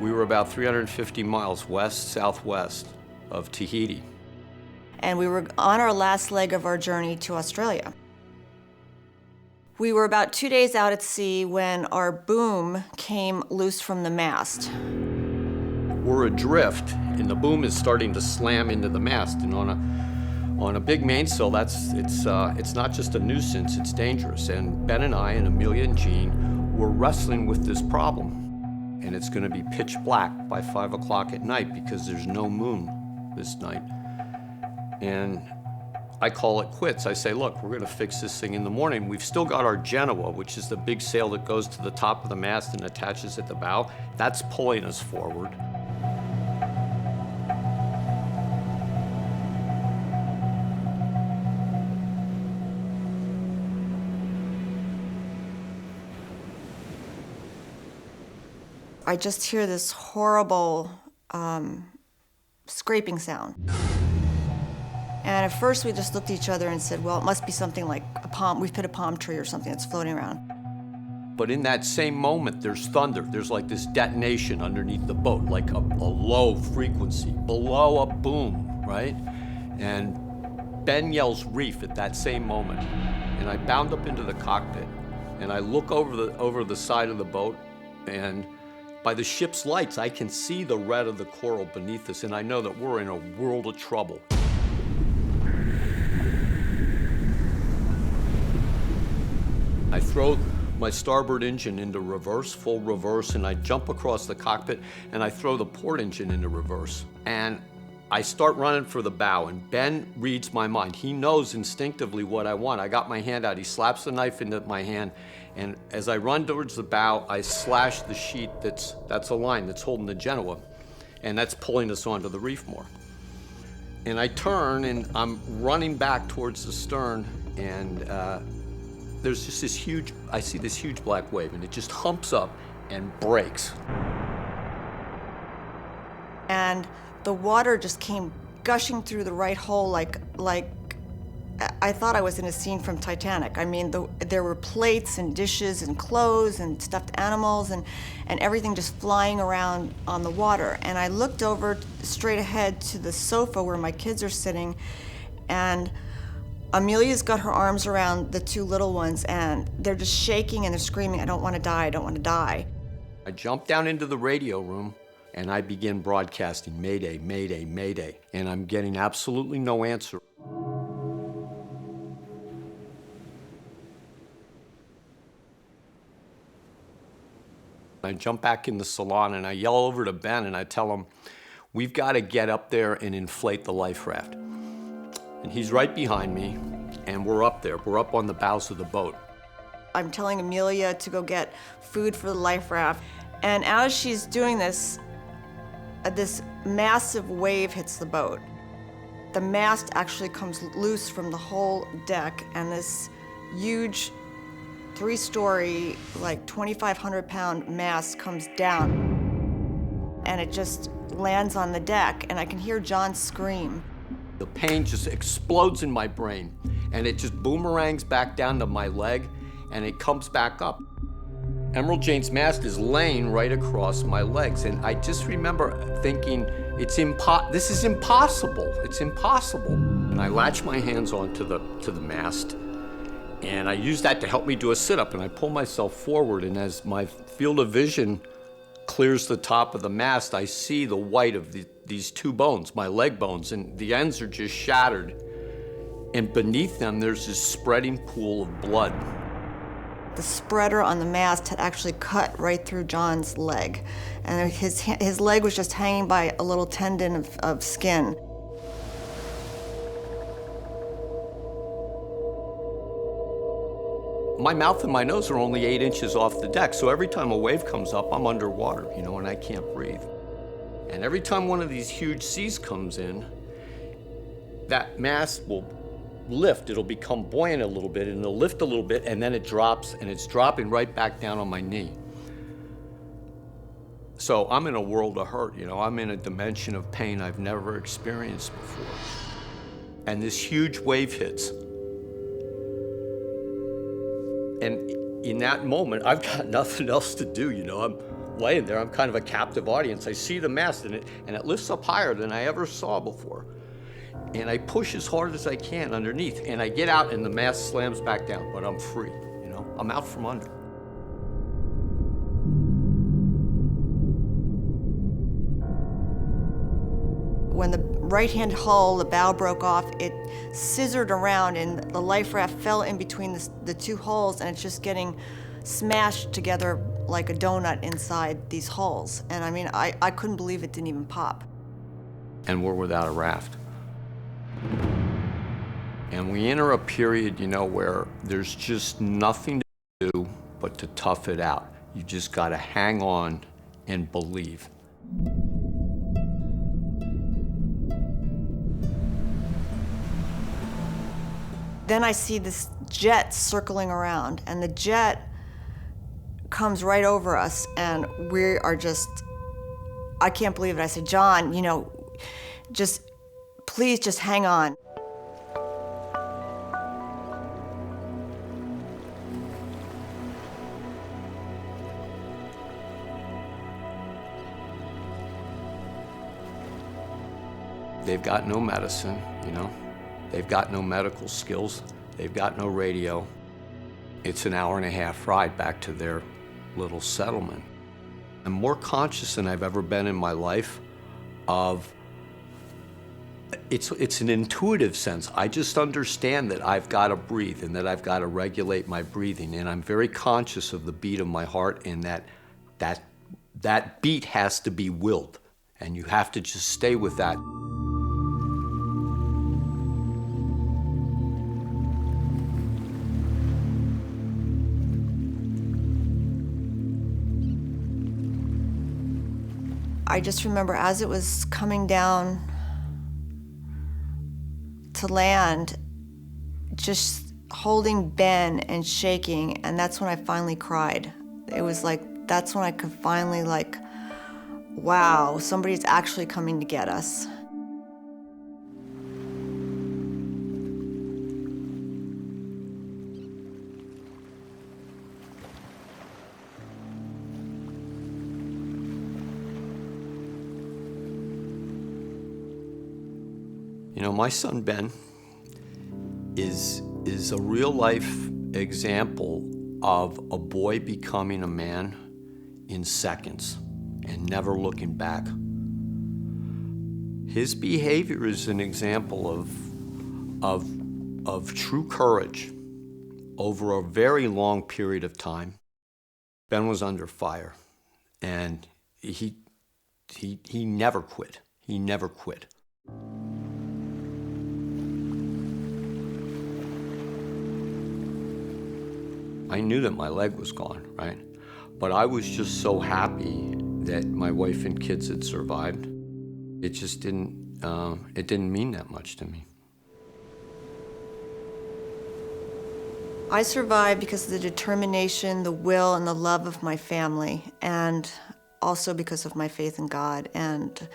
We were about 350 miles west-southwest of Tahiti. And we were on our last leg of our journey to Australia. We were about 2 days out at sea when our boom came loose from the mast. We're adrift, and the boom is starting to slam into the mast. And on a big mainsail, it's not just a nuisance, it's dangerous. And Ben and I and Amelia and Jean were wrestling with this problem. And it's gonna be pitch black by 5 o'clock at night because there's no moon this night. And I call it quits. I say, look, we're gonna fix this thing in the morning. We've still got our Genoa, which is the big sail that goes to the top of the mast and attaches at the bow. That's pulling us forward. I just hear this horrible scraping sound. And at first we just looked at each other and said, well, it must be something like a palm, we've hit a palm tree or something that's floating around. But in that same moment, there's thunder. There's like this detonation underneath the boat, like a low frequency, below a boom, right? And Ben yells reef at that same moment. And I bound up into the cockpit and I look over the side of the boat, and by the ship's lights, I can see the red of the coral beneath us, and I know that we're in a world of trouble. I throw my starboard engine into reverse, full reverse, and I jump across the cockpit, and I throw the port engine into reverse. And I start running for the bow, and Ben reads my mind. He knows instinctively what I want. I got my hand out, he slaps the knife into my hand, and as I run towards the bow, I slash the sheet that's a line that's holding the Genoa, and that's pulling us onto the reef more. And I turn, and I'm running back towards the stern, and there's just I see this huge black wave, and it just humps up and breaks. And the water just came gushing through the right hole like I thought I was in a scene from Titanic. I mean, there were plates and dishes and clothes and stuffed animals and everything just flying around on the water. And I looked over straight ahead to the sofa where my kids are sitting, and Amelia's got her arms around the two little ones, and they're just shaking and they're screaming, I don't want to die, I don't want to die. I jump down into the radio room and I begin broadcasting, Mayday, Mayday, Mayday, and I'm getting absolutely no answer. I jump back in the salon and I yell over to Ben and I tell him, we've got to get up there and inflate the life raft. And he's right behind me, and we're up there. We're up on the bows of the boat. I'm telling Amelia to go get food for the life raft. And as she's doing this massive wave hits the boat. The mast actually comes loose from the whole deck, and this huge 3-story, like 2,500-pound mast comes down, and it just lands on the deck, and I can hear John scream. The pain just explodes in my brain, and it just boomerangs back down to my leg, and it comes back up. Emerald Jane's mast is laying right across my legs, and I just remember thinking, this is impossible, it's impossible. And I latch my hands onto the mast, and I use that to help me do a sit-up, and I pull myself forward, and as my field of vision clears the top of the mast, I see the white of these two bones, my leg bones, and the ends are just shattered. And beneath them, there's this spreading pool of blood. The spreader on the mast had actually cut right through John's leg, and his leg was just hanging by a little tendon of skin. My mouth and my nose are only 8 inches off the deck, so every time a wave comes up, I'm underwater, and I can't breathe. And every time one of these huge seas comes in, that mast will lift, it'll become buoyant a little bit, and it'll lift a little bit, and then it drops, and it's dropping right back down on my knee. So I'm in a world of hurt, I'm in a dimension of pain I've never experienced before. And this huge wave hits. And in that moment, I've got nothing else to do, laying there. I'm kind of a captive audience. I see the mast and it lifts up higher than I ever saw before. And I push as hard as I can underneath, and I get out and the mast slams back down, but I'm free, you know? I'm out from under. When the right-hand hull, the bow broke off, it scissored around and the life raft fell in between the two hulls, and it's just getting smashed together like a donut inside these hulls. And I mean, I couldn't believe it didn't even pop. And we're without a raft. And we enter a period, you know, where there's just nothing to do but to tough it out. You just gotta hang on and believe. Then I see this jet circling around, and the jet comes right over us, and we are just, I can't believe it. I said, John, you know, please just hang on. They've got no medicine, you know. They've got no medical skills. They've got no radio. It's an hour-and-a-half ride back to their little settlement. I'm more conscious than I've ever been in my life of, it's an intuitive sense. I just understand that I've got to breathe and that I've got to regulate my breathing. And I'm very conscious of the beat of my heart, and that beat has to be willed. And you have to just stay with that. I just remember as it was coming down to land, just holding Ben and shaking, and that's when I finally cried. It was like, that's when I could finally like, wow, somebody's actually coming to get us. You know, my son Ben is a real life example of a boy becoming a man in seconds and never looking back. His behavior is an example of true courage over a very long period of time. Ben was under fire, and he never quit. He never quit. I knew that my leg was gone, right? But I was just so happy that my wife and kids had survived. It just didn't mean that much to me. I survived because of the determination, the will, and the love of my family, and also because of my faith in God. And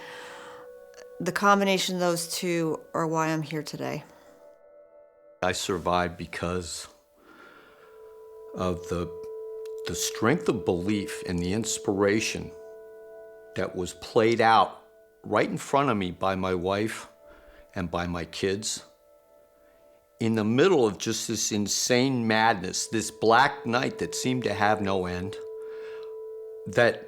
the combination of those two are why I'm here today. I survived because of the strength of belief and the inspiration that was played out right in front of me by my wife and by my kids. In the middle of just this insane madness, this black night that seemed to have no end, that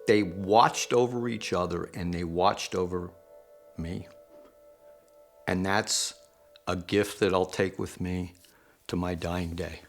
they watched over each other and they watched over me. And that's a gift that I'll take with me to my dying day.